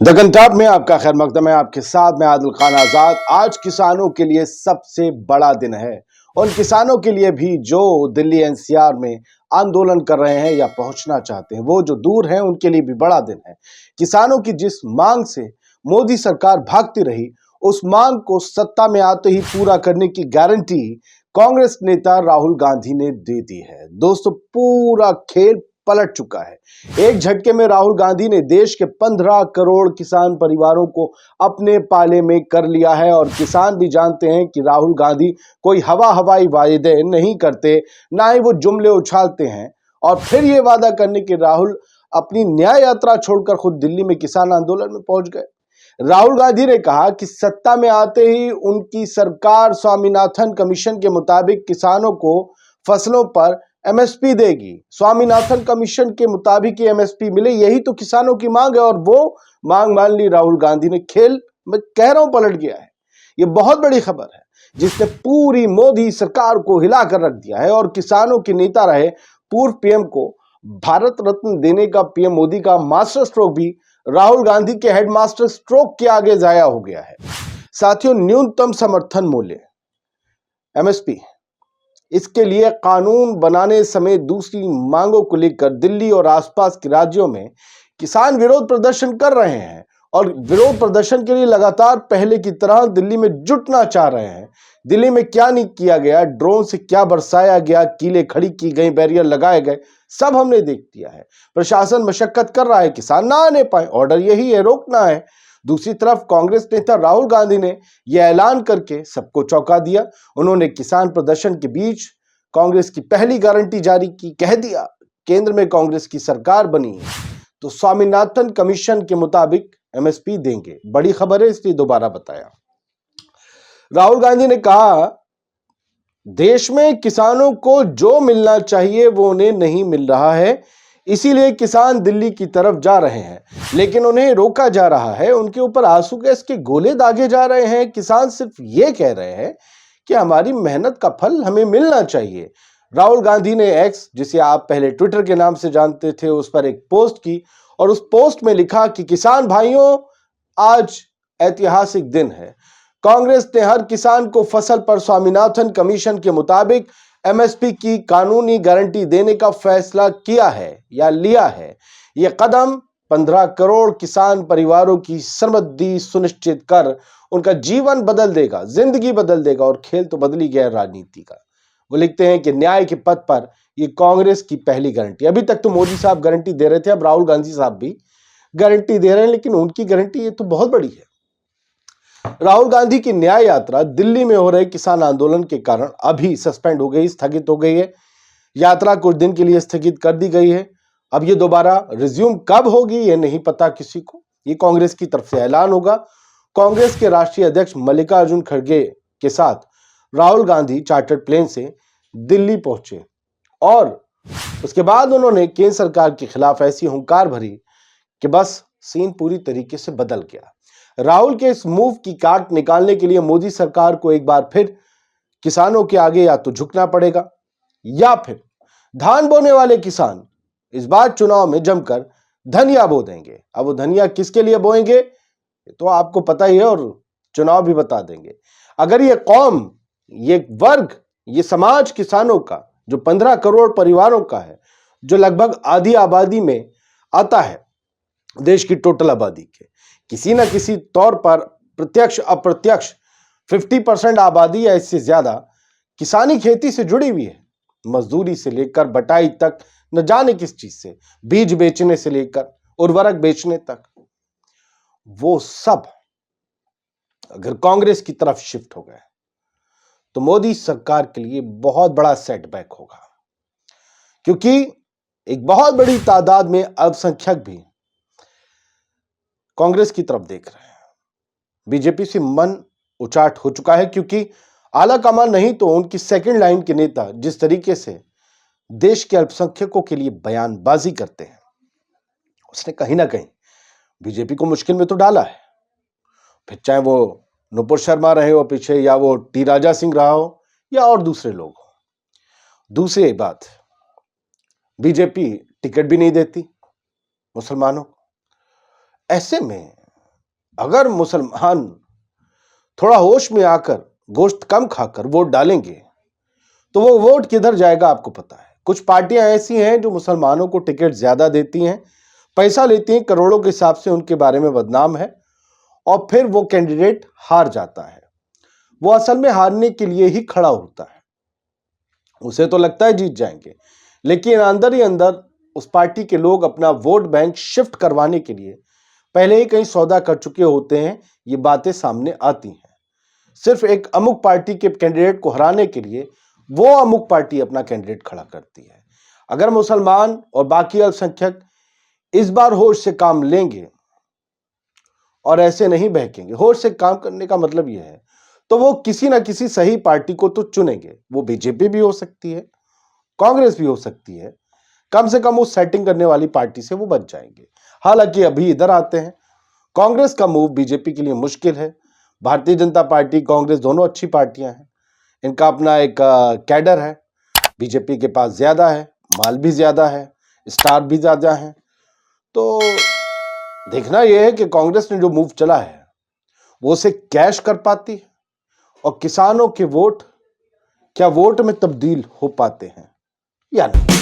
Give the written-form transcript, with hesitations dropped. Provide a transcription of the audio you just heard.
Deccan top में आपका खैर मकदम है। आपके साथ में आदिल खान आजाद। आज किसानों के लिए सबसे बड़ा दिन है। उन किसानों के लिए भी जो दिल्ली एनसीआर में आंदोलन कर रहे हैं या पहुंचना चाहते हैं, वो जो दूर हैं उनके लिए भी बड़ा दिन है। किसानों की जिस मांग से मोदी सरकार भागती रही, उस मांग को सत्ता में आते ही पूरा करने की गारंटी कांग्रेस नेता राहुल गांधी ने दे दी है। दोस्तों, पूरा खेल पलट चुका है। एक झटके में राहुल गांधी ने देश के 15 करोड़ किसान परिवारों को अपने पाले में कर लिया है। और किसान भी जानते हैं कि राहुल गांधी कोई हवाई वायदे नहीं करते, ना ही वो जुमले उछालते हैं। और फिर ये वादा करने के राहुल अपनी न्याय यात्रा छोड़कर खुद दिल्ली में किसान आंदोलन में पहुंच गए। राहुल गांधी ने कहा कि सत्ता में आते ही उनकी सरकार स्वामीनाथन कमीशन के मुताबिक किसानों को फसलों पर एमएसपी देगी। स्वामीनाथन कमीशन के मुताबिक एमएसपी मिले, यही तो किसानों की मांग है। और वो मांग मान ली राहुल गांधी ने। खेल मैं कह रहा हूं पलट गया है। ये बहुत बड़ी खबर है जिसने पूरी मोदी सरकार को हिलाकर रख दिया है। और किसानों के नेता रहे पूर्व पीएम को भारत रत्न देने का पीएम मोदी का मास्टर स्ट्रोक भी राहुल गांधी के हेडमास्टर स्ट्रोक के आगे जाया हो गया है। साथियों, न्यूनतम समर्थन मूल्य एमएसपी, इसके लिए कानून बनाने समेत दूसरी मांगों को लेकर दिल्ली और आसपास के राज्यों में किसान विरोध प्रदर्शन कर रहे हैं। और विरोध प्रदर्शन के लिए लगातार पहले की तरह दिल्ली में जुटना चाह रहे हैं। दिल्ली में क्या नहीं किया गया, ड्रोन से क्या बरसाया गया, कीलें खड़ी की गई, बैरियर लगाए गए, सब हमने देख लिया है। प्रशासन मशक्कत कर रहा है किसान ना आने पाए, ऑर्डर यही है, रोकना है। दूसरी तरफ कांग्रेस नेता राहुल गांधी ने यह ऐलान करके सबको चौंका दिया। उन्होंने किसान प्रदर्शन के बीच कांग्रेस की पहली गारंटी जारी की। कह दिया, केंद्र में कांग्रेस की सरकार बनी है तो स्वामीनाथन कमीशन के मुताबिक एमएसपी देंगे। बड़ी खबर है, इसलिए दोबारा बताया। राहुल गांधी ने कहा, देश में किसानों को जो मिलना चाहिए वो उन्हें नहीं मिल रहा है, इसीलिए किसान दिल्ली की तरफ जा रहे हैं, लेकिन उन्हें रोका जा रहा है। उनके ऊपर आंसू गैस के गोले दागे जा रहे हैं। किसान सिर्फ ये कह रहे हैं कि हमारी मेहनत का फल हमें मिलना चाहिए। राहुल गांधी ने एक्स, जिसे आप पहले ट्विटर के नाम से जानते थे, उस पर एक पोस्ट की और उस पोस्ट में लिखा कि किसान भाइयों, आज ऐतिहासिक दिन है। कांग्रेस ने हर किसान को फसल पर स्वामीनाथन कमीशन के मुताबिक एमएसपी की कानूनी गारंटी देने का फैसला किया है या लिया है। यह कदम 15 करोड़ किसान परिवारों की समृद्धि सुनिश्चित कर उनका जीवन बदल देगा, जिंदगी बदल देगा। और खेल तो बदल ही गया राजनीति का। वो लिखते हैं कि न्याय के पथ पर यह कांग्रेस की पहली गारंटी। अभी तक तो मोदी साहब गारंटी दे रहे थे, अब राहुल गांधी साहब भी गारंटी दे रहे हैं, लेकिन उनकी गारंटी ये तो बहुत बड़ी है। राहुल गांधी की न्याय यात्रा दिल्ली में हो रहे किसान आंदोलन के कारण अभी सस्पेंड हो गई, स्थगित हो गई है। यात्रा कुछ दिन के लिए स्थगित कर दी गई है। अब ये दोबारा रिज्यूम कब होगी ये नहीं पता किसी को। ये कांग्रेस की तरफ से ऐलान होगा। कांग्रेस के राष्ट्रीय अध्यक्ष मल्लिकार्जुन खड़गे के साथ राहुल गांधी चार्टर्ड प्लेन से दिल्ली पहुंचे और उसके बाद उन्होंने केंद्र सरकार के खिलाफ ऐसी हुंकार भरी कि बस सीन पूरी तरीके से बदल गया। राहुल के इस मूव की काट निकालने के लिए मोदी सरकार को एक बार फिर किसानों के आगे या तो झुकना पड़ेगा या फिर धान बोने वाले किसान इस बार चुनाव में जमकर धनिया बो देंगे। अब वो धनिया किसके लिए बोएंगे तो आपको पता ही है और चुनाव भी बता देंगे। अगर ये कौम, ये वर्ग, ये समाज किसानों का जो 15 करोड़ परिवारों का है, जो लगभग आधी आबादी में आता है देश की टोटल आबादी के, किसी ना किसी तौर पर प्रत्यक्ष अप्रत्यक्ष 50% आबादी या इससे ज्यादा किसानी खेती से जुड़ी हुई है। मजदूरी से लेकर बटाई तक, न जाने किस चीज से, बीज बेचने से लेकर उर्वरक बेचने तक, वो सब अगर कांग्रेस की तरफ शिफ्ट हो गए तो मोदी सरकार के लिए बहुत बड़ा सेटबैक होगा। क्योंकि एक बहुत बड़ी तादाद में अल्पसंख्यक भी कांग्रेस की तरफ देख रहे हैं। बीजेपी से मन उचाट हो चुका है, क्योंकि आला कमान नहीं तो उनकी सेकंड लाइन के नेता जिस तरीके से देश के अल्पसंख्यकों के लिए बयानबाजी करते हैं, उसने कहीं ना कहीं बीजेपी को मुश्किल में तो डाला है। फिर चाहे वो नुपुर शर्मा रहे हो पीछे, या वो टी राजा सिंह रहा हो, या और दूसरे लोग हो। दूसरी बात, बीजेपी टिकट भी नहीं देती मुसलमानों को। ऐसे में अगर मुसलमान थोड़ा होश में आकर गोश्त कम खाकर वोट डालेंगे तो वो वोट किधर जाएगा आपको पता है। कुछ पार्टियां ऐसी हैं जो मुसलमानों को टिकट ज्यादा देती हैं, पैसा लेती हैं, करोड़ों के हिसाब से उनके बारे में बदनाम है और फिर वो कैंडिडेट हार जाता है। वो असल में हारने के लिए ही खड़ा होता है। उसे तो लगता है जीत जाएंगे, लेकिन अंदर ही अंदर उस पार्टी के लोग अपना वोट बैंक शिफ्ट करवाने के लिए पहले ही कहीं सौदा कर चुके होते हैं। ये बातें सामने आती हैं। सिर्फ एक अमुक पार्टी के कैंडिडेट को हराने के लिए वो अमुक पार्टी अपना कैंडिडेट खड़ा करती है। अगर मुसलमान और बाकी अल्पसंख्यक इस बार होश से काम लेंगे और ऐसे नहीं बहकेंगे, होश से काम करने का मतलब यह है, तो वो किसी ना किसी सही पार्टी को तो चुनेंगे। वो बीजेपी भी हो सकती है, कांग्रेस भी हो सकती है। कम से कम उस सेटिंग करने वाली पार्टी से वो बच जाएंगे। हालांकि अभी इधर आते हैं, कांग्रेस का मूव बीजेपी के लिए मुश्किल है। भारतीय जनता पार्टी, कांग्रेस दोनों अच्छी पार्टियां हैं, इनका अपना एक कैडर है। बीजेपी के पास ज्यादा है, माल भी ज्यादा है, स्टार भी ज्यादा है। तो देखना यह है कि कांग्रेस ने जो मूव चला है वो उसे कैश कर पाती है और किसानों के वोट क्या वोट में तब्दील हो पाते हैं या नहीं।